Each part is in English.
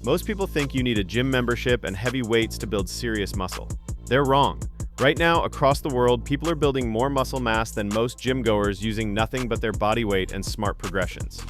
Most people think you need a gym membership and heavy weights to build serious muscle. They're wrong. Right now, across the world, people are building more muscle mass than most gym goers using nothing but their body weight and smart progressions.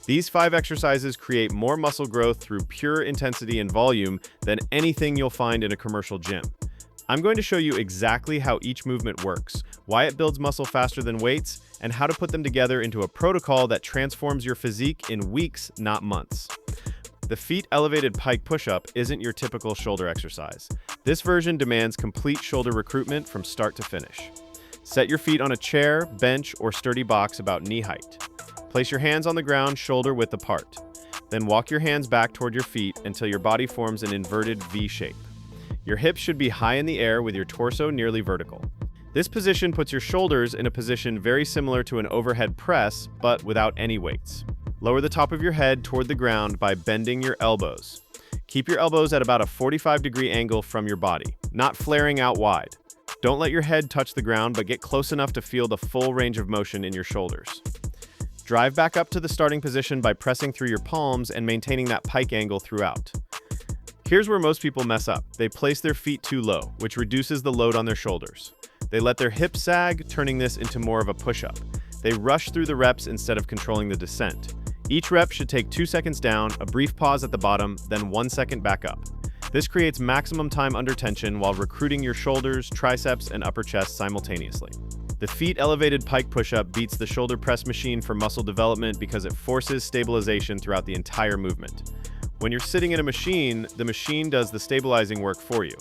These 5 exercises create more muscle growth through pure intensity and volume than anything you'll find in a commercial gym. I'm going to show you exactly how each movement works, why it builds muscle faster than weights, and how to put them together into a protocol that transforms your physique in weeks, not months. The feet elevated pike push-up isn't your typical shoulder exercise. This version demands complete shoulder recruitment from start to finish. Set your feet on a chair, bench, or sturdy box about knee height. Place your hands on the ground shoulder width apart. Then walk your hands back toward your feet until your body forms an inverted V shape. Your hips should be high in the air with your torso nearly vertical. This position puts your shoulders in a position very similar to an overhead press, but without any weights. Lower the top of your head toward the ground by bending your elbows. Keep your elbows at about a 45-degree angle from your body, not flaring out wide. Don't let your head touch the ground, but get close enough to feel the full range of motion in your shoulders. Drive back up to the starting position by pressing through your palms and maintaining that pike angle throughout. Here's where most people mess up. They place their feet too low, which reduces the load on their shoulders. They let their hips sag, turning this into more of a push-up. They rush through the reps instead of controlling the descent. Each rep should take 2 seconds down, a brief pause at the bottom, then 1 second back up. This creates maximum time under tension while recruiting your shoulders, triceps, and upper chest simultaneously. The feet elevated pike push-up beats the shoulder press machine for muscle development because it forces stabilization throughout the entire movement. When you're sitting in a machine, the machine does the stabilizing work for you.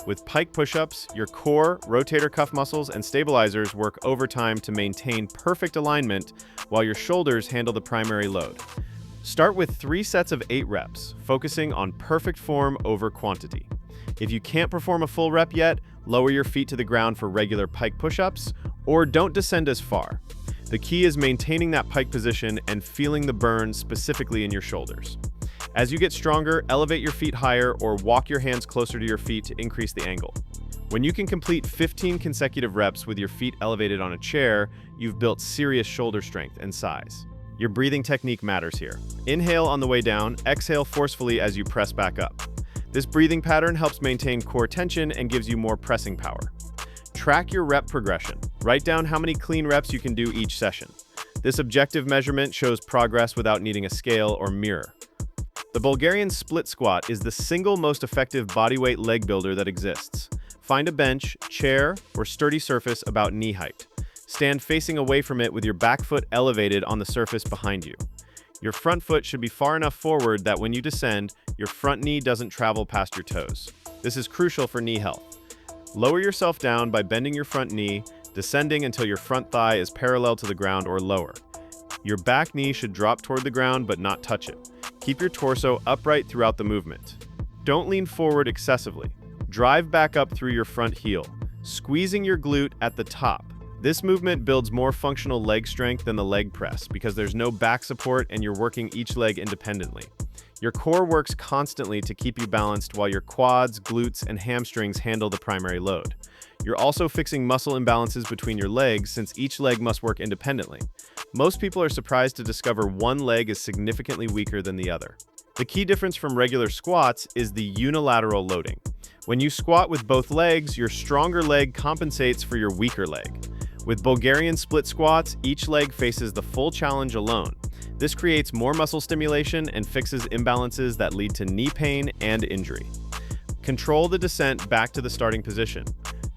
With pike push-ups, your core, rotator cuff muscles, and stabilizers work overtime to maintain perfect alignment while your shoulders handle the primary load. Start with 3 sets of 8 reps, focusing on perfect form over quantity. If you can't perform a full rep yet, lower your feet to the ground for regular pike push-ups, or don't descend as far. The key is maintaining that pike position and feeling the burn specifically in your shoulders. As you get stronger, elevate your feet higher or walk your hands closer to your feet to increase the angle. When you can complete 15 consecutive reps with your feet elevated on a chair, you've built serious shoulder strength and size. Your breathing technique matters here. Inhale on the way down, exhale forcefully as you press back up. This breathing pattern helps maintain core tension and gives you more pressing power. Track your rep progression. Write down how many clean reps you can do each session. This objective measurement shows progress without needing a scale or mirror. The Bulgarian split squat is the single most effective bodyweight leg builder that exists. Find a bench, chair, or sturdy surface about knee height. Stand facing away from it with your back foot elevated on the surface behind you. Your front foot should be far enough forward that when you descend, your front knee doesn't travel past your toes. This is crucial for knee health. Lower yourself down by bending your front knee, descending until your front thigh is parallel to the ground or lower. Your back knee should drop toward the ground but not touch it. Keep your torso upright throughout the movement. Don't lean forward excessively. Drive back up through your front heel, squeezing your glute at the top. This movement builds more functional leg strength than the leg press because there's no back support and you're working each leg independently. Your core works constantly to keep you balanced while your quads, glutes, and hamstrings handle the primary load. You're also fixing muscle imbalances between your legs since each leg must work independently. Most people are surprised to discover one leg is significantly weaker than the other. The key difference from regular squats is the unilateral loading. When you squat with both legs, your stronger leg compensates for your weaker leg. With Bulgarian split squats, each leg faces the full challenge alone. This creates more muscle stimulation and fixes imbalances that lead to knee pain and injury. Control the descent back to the starting position.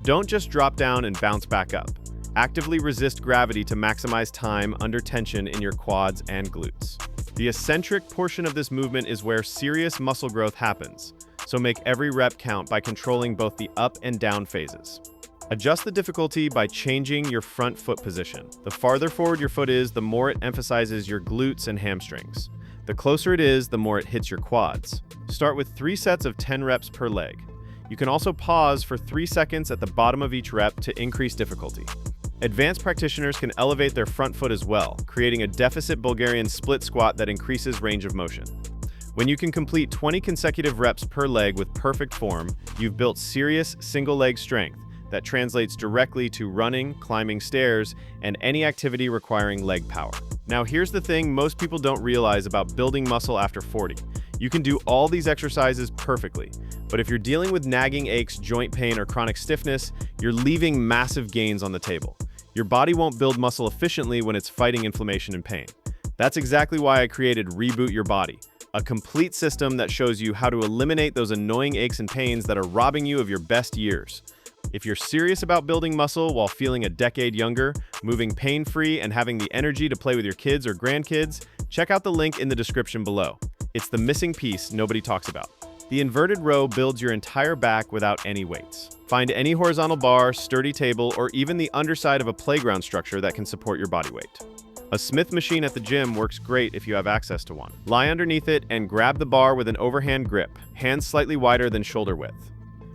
Don't just drop down and bounce back up. Actively resist gravity to maximize time under tension in your quads and glutes. The eccentric portion of this movement is where serious muscle growth happens, so make every rep count by controlling both the up and down phases. Adjust the difficulty by changing your front foot position. The farther forward your foot is, the more it emphasizes your glutes and hamstrings. The closer it is, the more it hits your quads. Start with 3 sets of 10 reps per leg. You can also pause for 3 seconds at the bottom of each rep to increase difficulty. Advanced practitioners can elevate their front foot as well, creating a deficit Bulgarian split squat that increases range of motion. When you can complete 20 consecutive reps per leg with perfect form, you've built serious single-leg strength that translates directly to running, climbing stairs, and any activity requiring leg power. Now here's the thing most people don't realize about building muscle after 40. You can do all these exercises perfectly, but if you're dealing with nagging aches, joint pain, or chronic stiffness, you're leaving massive gains on the table. Your body won't build muscle efficiently when it's fighting inflammation and pain. That's exactly why I created Reboot Your Body, a complete system that shows you how to eliminate those annoying aches and pains that are robbing you of your best years. If you're serious about building muscle while feeling a decade younger, moving pain-free, and having the energy to play with your kids or grandkids, check out the link in the description below. It's the missing piece nobody talks about. The inverted row builds your entire back without any weights. Find any horizontal bar, sturdy table, or even the underside of a playground structure that can support your body weight. A Smith machine at the gym works great if you have access to one. Lie underneath it and grab the bar with an overhand grip, hands slightly wider than shoulder width.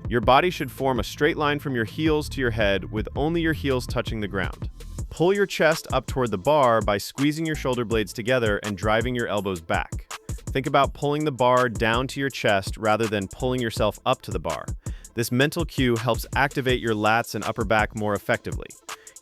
Your body should form a straight line from your heels to your head with only your heels touching the ground. Pull your chest up toward the bar by squeezing your shoulder blades together and driving your elbows back. Think about pulling the bar down to your chest rather than pulling yourself up to the bar. This mental cue helps activate your lats and upper back more effectively.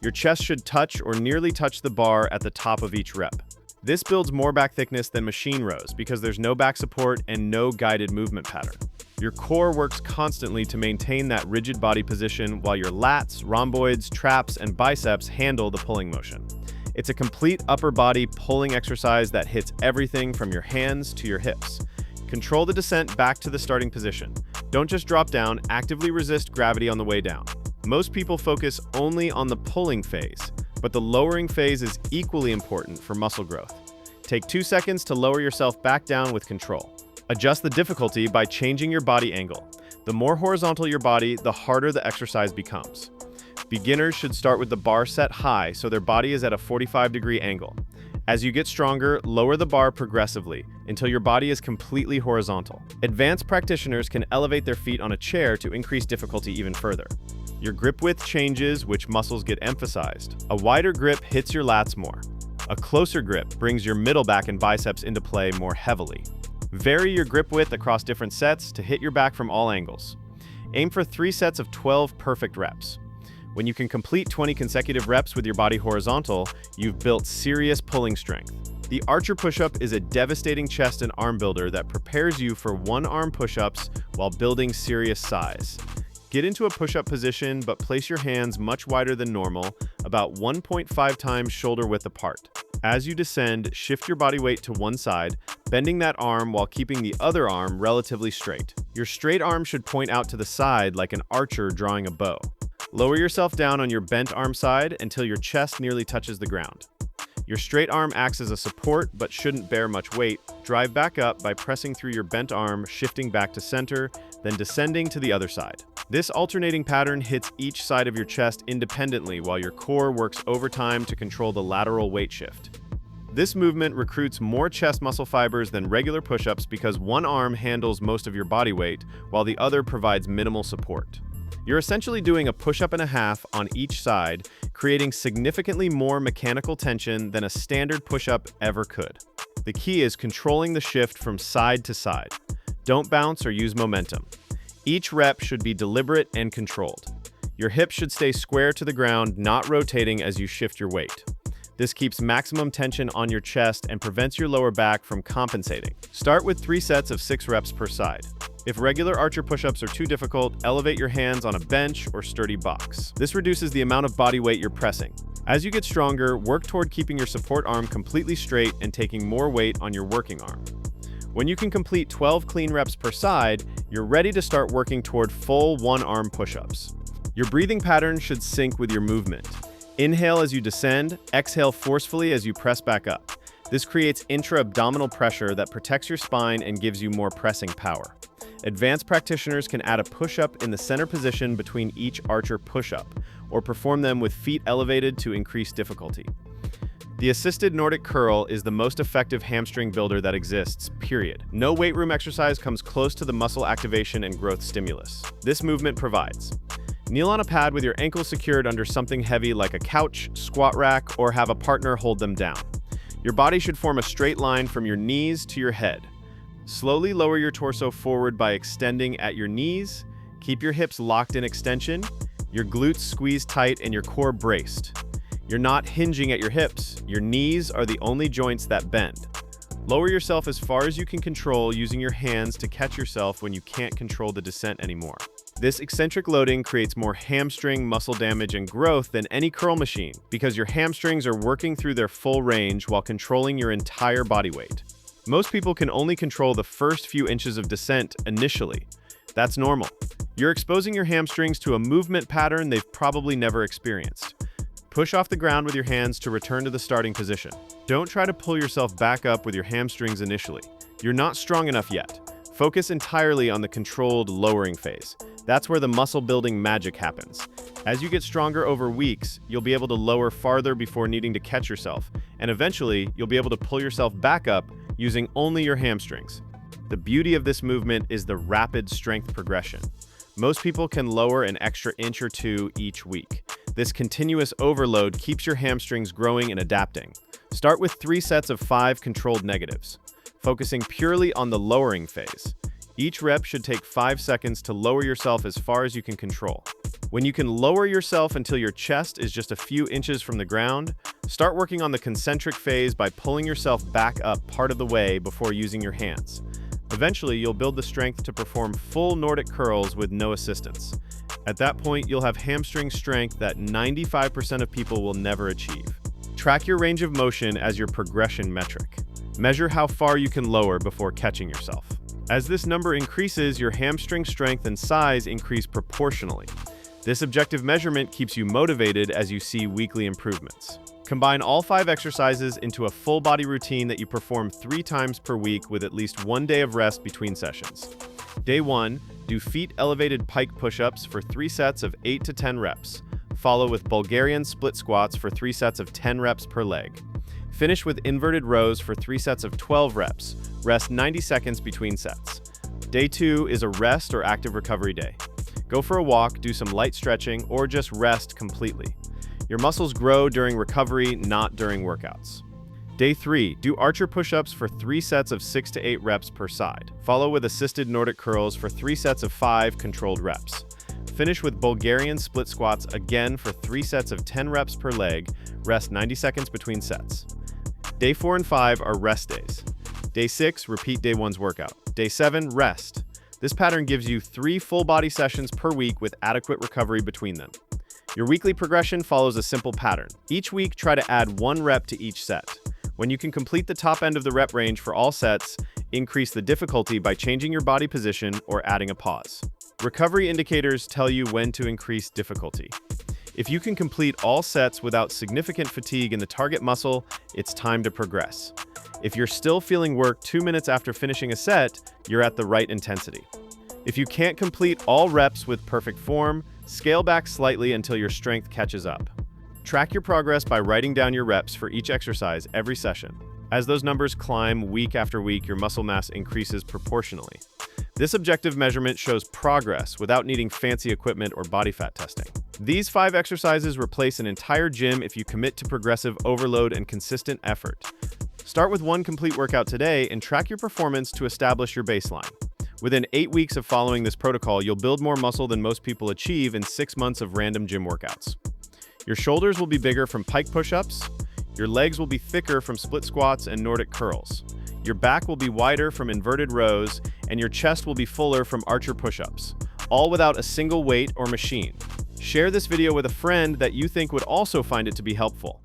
Your chest should touch or nearly touch the bar at the top of each rep. This builds more back thickness than machine rows because there's no back support and no guided movement pattern. Your core works constantly to maintain that rigid body position while your lats, rhomboids, traps, and biceps handle the pulling motion. It's a complete upper body pulling exercise that hits everything from your hands to your hips. Control the descent back to the starting position. Don't just drop down, actively resist gravity on the way down. Most people focus only on the pulling phase, but the lowering phase is equally important for muscle growth. Take 2 seconds to lower yourself back down with control. Adjust the difficulty by changing your body angle. The more horizontal your body, the harder the exercise becomes. Beginners should start with the bar set high so their body is at a 45-degree angle. As you get stronger, lower the bar progressively until your body is completely horizontal. Advanced practitioners can elevate their feet on a chair to increase difficulty even further. Your grip width changes which muscles get emphasized. A wider grip hits your lats more. A closer grip brings your middle back and biceps into play more heavily. Vary your grip width across different sets to hit your back from all angles. Aim for 3 sets of 12 perfect reps. When you can complete 20 consecutive reps with your body horizontal, you've built serious pulling strength. The archer push-up is a devastating chest and arm builder that prepares you for one-arm push-ups while building serious size. Get into a push-up position, but place your hands much wider than normal, about 1.5 times shoulder width apart. As you descend, shift your body weight to one side, bending that arm while keeping the other arm relatively straight. Your straight arm should point out to the side like an archer drawing a bow. Lower yourself down on your bent arm side until your chest nearly touches the ground. Your straight arm acts as a support but shouldn't bear much weight. Drive back up by pressing through your bent arm, shifting back to center, then descending to the other side. This alternating pattern hits each side of your chest independently while your core works overtime to control the lateral weight shift. This movement recruits more chest muscle fibers than regular push-ups because one arm handles most of your body weight while the other provides minimal support. You're essentially doing a push-up and a half on each side, creating significantly more mechanical tension than a standard push-up ever could. The key is controlling the shift from side to side. Don't bounce or use momentum. Each rep should be deliberate and controlled. Your hips should stay square to the ground, not rotating as you shift your weight. This keeps maximum tension on your chest and prevents your lower back from compensating. Start with 3 sets of 6 reps per side. If regular archer push-ups are too difficult, elevate your hands on a bench or sturdy box. This reduces the amount of body weight you're pressing. As you get stronger, work toward keeping your support arm completely straight and taking more weight on your working arm. When you can complete 12 clean reps per side, you're ready to start working toward full one-arm push-ups. Your breathing pattern should sync with your movement. Inhale as you descend, exhale forcefully as you press back up. This creates intra-abdominal pressure that protects your spine and gives you more pressing power. Advanced practitioners can add a push-up in the center position between each archer push-up, or perform them with feet elevated to increase difficulty. The assisted Nordic curl is the most effective hamstring builder that exists, period. No weight room exercise comes close to the muscle activation and growth stimulus this movement provides. Kneel on a pad with your ankles secured under something heavy like a couch, squat rack, or have a partner hold them down. Your body should form a straight line from your knees to your head. Slowly lower your torso forward by extending at your knees. Keep your hips locked in extension, your glutes squeezed tight, and your core braced. You're not hinging at your hips. Your knees are the only joints that bend. Lower yourself as far as you can control using your hands to catch yourself when you can't control the descent anymore. This eccentric loading creates more hamstring muscle damage and growth than any curl machine because your hamstrings are working through their full range while controlling your entire body weight. Most people can only control the first few inches of descent initially. That's normal. You're exposing your hamstrings to a movement pattern they've probably never experienced. Push off the ground with your hands to return to the starting position. Don't try to pull yourself back up with your hamstrings initially. You're not strong enough yet. Focus entirely on the controlled lowering phase. That's where the muscle building magic happens. As you get stronger over weeks, you'll be able to lower farther before needing to catch yourself, and eventually you'll be able to pull yourself back up using only your hamstrings. The beauty of this movement is the rapid strength progression. Most people can lower an extra inch or two each week. This continuous overload keeps your hamstrings growing and adapting. Start with 3 sets of 5 controlled negatives, focusing purely on the lowering phase. Each rep should take 5 seconds to lower yourself as far as you can control. When you can lower yourself until your chest is just a few inches from the ground, start working on the concentric phase by pulling yourself back up part of the way before using your hands. Eventually, you'll build the strength to perform full Nordic curls with no assistance. At that point, you'll have hamstring strength that 95% of people will never achieve. Track your range of motion as your progression metric. Measure how far you can lower before catching yourself. As this number increases, your hamstring strength and size increase proportionally. This objective measurement keeps you motivated as you see weekly improvements. Combine all 5 exercises into a full body routine that you perform 3 times per week with at least 1 day of rest between sessions. Day 1, do feet elevated pike push-ups for 3 sets of 8 to 10 reps. Follow with Bulgarian split squats for 3 sets of 10 reps per leg. Finish with inverted rows for 3 sets of 12 reps. Rest 90 seconds between sets. Day 2 is a rest or active recovery day. Go for a walk, do some light stretching, or just rest completely. Your muscles grow during recovery, not during workouts. Day 3, do archer push-ups for 3 sets of 6 to 8 reps per side. Follow with assisted Nordic curls for 3 sets of 5 controlled reps. Finish with Bulgarian split squats again for 3 sets of 10 reps per leg. Rest 90 seconds between sets. Day 4 and 5 are rest days. Day 6, repeat day 1's workout. Day 7, rest. This pattern gives you 3 full body sessions per week with adequate recovery between them. Your weekly progression follows a simple pattern. Each week, try to add 1 rep to each set. When you can complete the top end of the rep range for all sets, increase the difficulty by changing your body position or adding a pause. Recovery indicators tell you when to increase difficulty. If you can complete all sets without significant fatigue in the target muscle, it's time to progress. If you're still feeling work 2 minutes after finishing a set, you're at the right intensity. If you can't complete all reps with perfect form, scale back slightly until your strength catches up. Track your progress by writing down your reps for each exercise every session. As those numbers climb week after week, your muscle mass increases proportionally. This objective measurement shows progress without needing fancy equipment or body fat testing. These 5 exercises replace an entire gym if you commit to progressive overload and consistent effort. Start with 1 complete workout today and track your performance to establish your baseline. Within 8 weeks of following this protocol, you'll build more muscle than most people achieve in 6 months of random gym workouts. Your shoulders will be bigger from pike push-ups, your legs will be thicker from split squats and Nordic curls, your back will be wider from inverted rows, and your chest will be fuller from archer push-ups, all without a single weight or machine. Share this video with a friend that you think would also find it to be helpful.